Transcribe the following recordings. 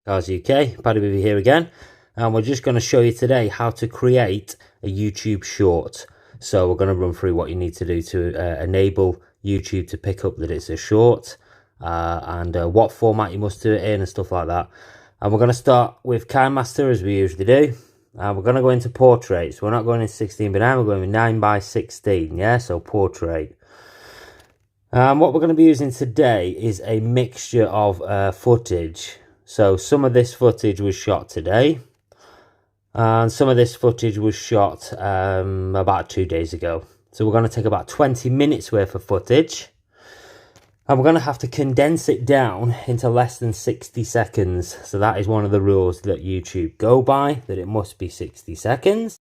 Guys UK, Paddy with you here again, and we're just going to show you today how to create a YouTube short. So we're going to run through what you need to do to enable YouTube to pick up that it's a short, and what format you must do it in and stuff like that. And we're going to start with kinemaster as we usually do, and we're going to go into portrait. So we're not going in 16:9, we're going with 9:16, yeah, so portrait. What we're going to be using today is a mixture of footage. So some of this footage was shot today, and some of this footage was shot about 2 days ago. So we're going to take about 20 minutes worth of footage, and we're going to have to condense it down into less than 60 seconds. So that is one of the rules that YouTube go by, that it must be 60 seconds.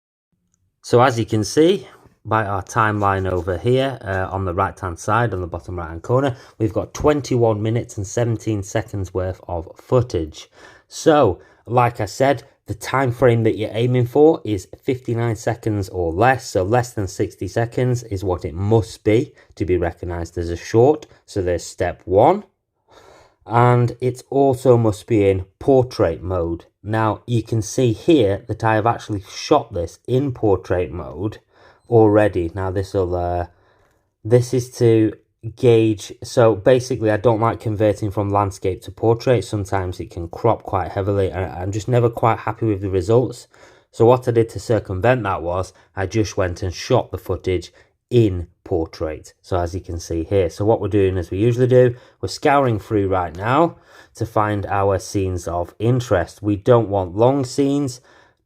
So as you can see by our timeline over here on the right hand side, on the bottom right hand corner, we've got 21 minutes and 17 seconds worth of footage. So like I said, the time frame that you're aiming for is 59 seconds or less. So less than 60 seconds is what it must be to be recognized as a short. So there's step one. And it also must be in portrait mode. Now you can see here that I have actually shot this in portrait mode already. Now this is to gauge, so basically I don't like converting from landscape to portrait. Sometimes it can crop quite heavily and I'm just never quite happy with the results. So what I did to circumvent that was I just went and shot the footage in portrait. So as you can see here, so what we're doing as we usually do, we're scouring through right now to find our scenes of interest. We don't want long scenes,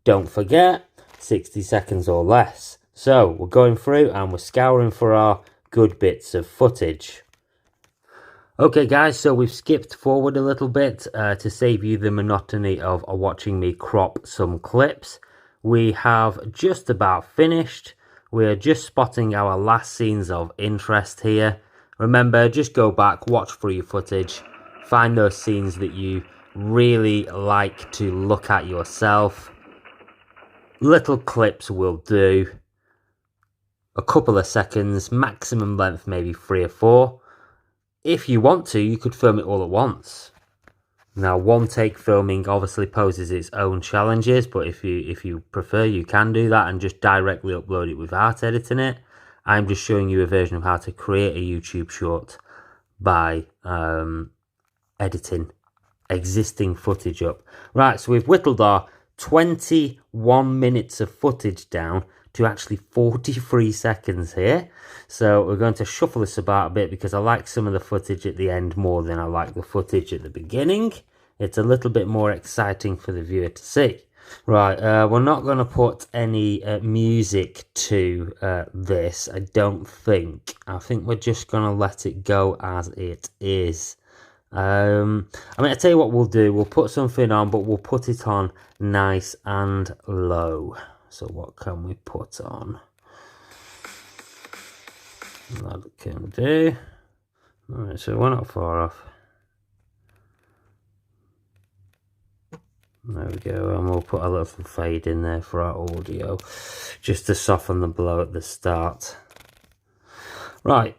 don't forget, 60 seconds or less. So we're going through and we're scouring for our good bits of footage. Okay guys, so we've skipped forward a little bit to save you the monotony of watching me crop some clips. We have just about finished. We're just spotting our last scenes of interest here. Remember, just go back, watch through your footage, find those scenes that you really like to look at yourself. Little clips will do. A couple of seconds, maximum length maybe 3 or 4. If you want to, you could film it all at once. Now, one take filming obviously poses its own challenges, but if you prefer, you can do that and just directly upload it without editing it. I'm just showing you a version of how to create a YouTube short by editing existing footage up. Right, so we've whittled our 21 minutes of footage down to actually 43 seconds here. So we're going to shuffle this about a bit because I like some of the footage at the end more than I like the footage at the beginning. It's a little bit more exciting for the viewer to see. Right, we're not going to put any music to this, I don't think. I think we're just going to let it go as it is. I mean, I tell you what we'll do. We'll put something on, but we'll put it on nice and low. So what can we put on? That can do. Alright, so we're not far off. There we go, and we'll put a little fade in there for our audio, just to soften the blow at the start. Right,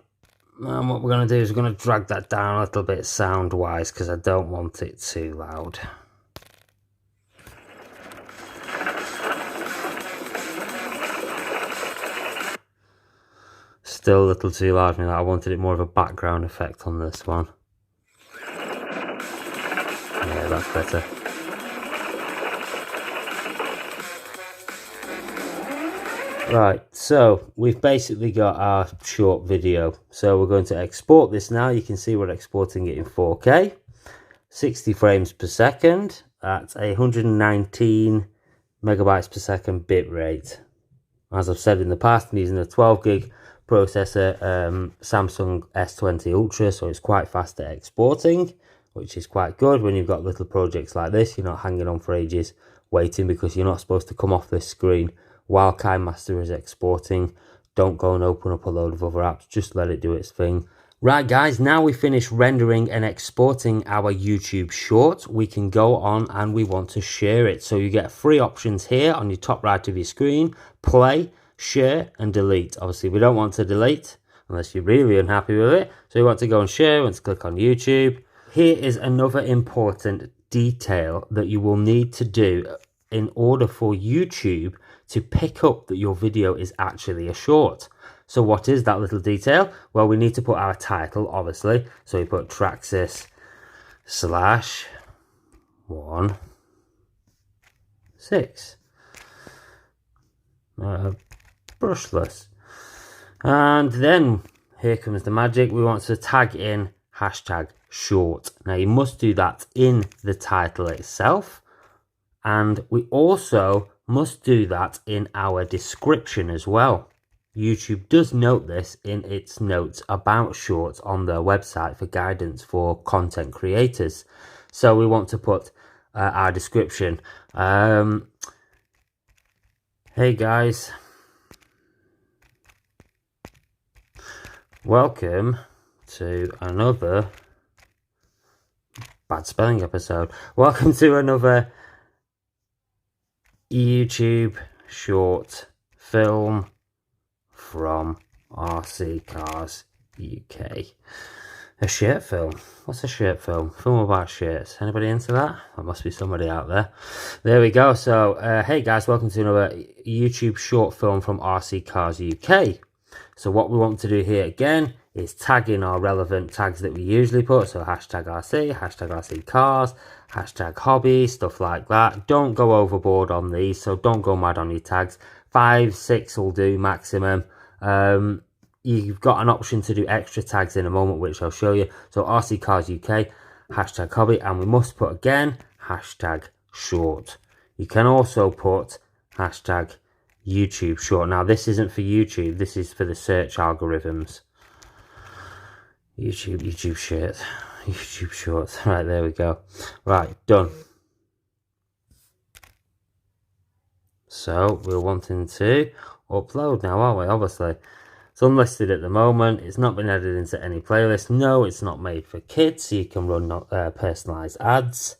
and what we're going to do is we're going to drag that down a little bit sound-wise, because I don't want it too loud. Still a little too loud for me. I wanted it more of a background effect on this one. Yeah, that's better. Right, so we've basically got our short video. So we're going to export this now. You can see we're exporting it in 4K, 60 frames per second at 119 megabytes per second bit rate. As I've said in the past, I'm using a 12 gig processor, Samsung S20 Ultra, so it's quite fast at exporting, which is quite good when you've got little projects like this. You're not hanging on for ages waiting, because you're not supposed to come off this screen while kinemaster is exporting. Don't go and open up a load of other apps, just let it do its thing. Right guys, now we finished rendering and exporting our YouTube short, we can go on and we want to share it. So you get 3 options here on your top right of your screen: play, share and delete. Obviously we don't want to delete unless you're really unhappy with it, so you want to go and share. Want to click on YouTube. Here is another important detail that you will need to do in order for YouTube to pick up that your video is actually a short. So what is that little detail? Well, we need to put our title, obviously. So we put Traxxas /16 brushless. And then here comes the magic. We want to tag in #short. Now you must do that in the title itself, and we also must do that in our description as well. YouTube does note this in its notes about shorts on their website for guidance for content creators. So we want to put our description. Hey guys, welcome to another bad spelling episode. Welcome to another YouTube short film from RC Cars UK. A shirt film. What's a shirt film? Film about shirts. Anybody into that? There must be somebody out there. There we go. So, hey guys, welcome to another YouTube short film from RC Cars UK. So what we want to do here again is tag in our relevant tags that we usually put. So #RC, #RC Cars, #hobby, stuff like that. Don't go overboard on these, so don't go mad on your tags. 5, 6 will do maximum. You've got an option to do extra tags in a moment, which I'll show you. So RC Cars UK, #hobby, and we must put again #short. You can also put #YouTube short. Now this isn't for YouTube, this is for the search algorithms. YouTube shorts. Right, there we go. Right, done. So we're wanting to upload now, aren't we? Obviously it's unlisted at the moment. It's not been added into any playlist. No, it's not made for kids, so you can run personalized ads.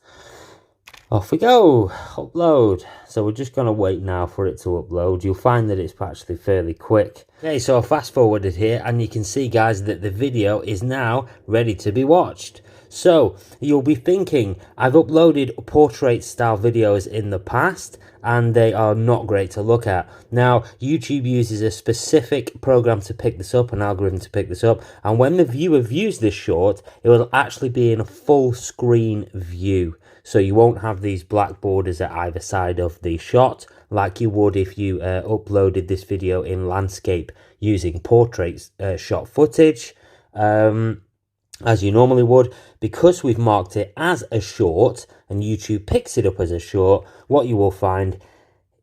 Off we go, upload. So we're just going to wait now for it to upload. You'll find that it's actually fairly quick. Okay, so I fast forwarded here and you can see, guys, that the video is now ready to be watched. So you'll be thinking, I've uploaded portrait style videos in the past and they are not great to look at. Now, YouTube uses a specific program to pick this up, an algorithm to pick this up, and when the viewer views this short, it will actually be in a full screen view. So you won't have these black borders at either side of the shot like you would if you uploaded this video in landscape using portrait shot footage, as you normally would. Because we've marked it as a short and YouTube picks it up as a short, what you will find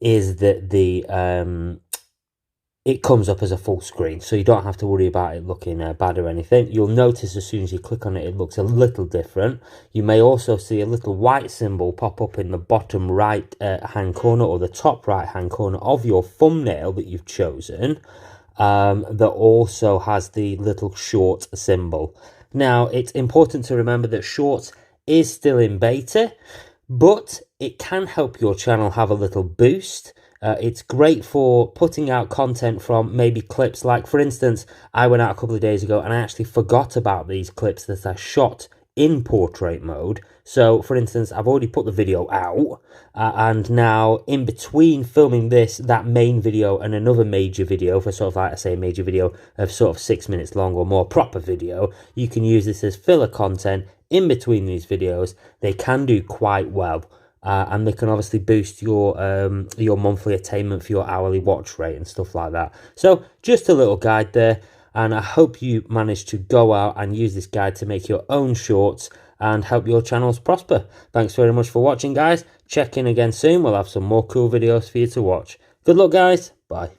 is that it comes up as a full screen, so you don't have to worry about it looking bad or anything. You'll notice as soon as you click on it, it looks a little different. You may also see a little white symbol pop up in the bottom right hand corner or the top right hand corner of your thumbnail that you've chosen, that also has the little short symbol. Now, it's important to remember that shorts is still in beta, but it can help your channel have a little boost. It's great for putting out content from maybe clips. Like, for instance, I went out a couple of days ago and I actually forgot about these clips that I shot in portrait mode. So, for instance, I've already put the video out, and now in between filming that main video and another major video, for sort of like I say, a major video of sort of 6 minutes long or more, proper video, you can use this as filler content in between these videos. They can do quite well. And they can obviously boost your monthly attainment for your hourly watch rate and stuff like that. So just a little guide there, and I hope you manage to go out and use this guide to make your own shorts and help your channels prosper. Thanks very much for watching, guys. Check in again soon. We'll have some more cool videos for you to watch. Good luck, guys. Bye.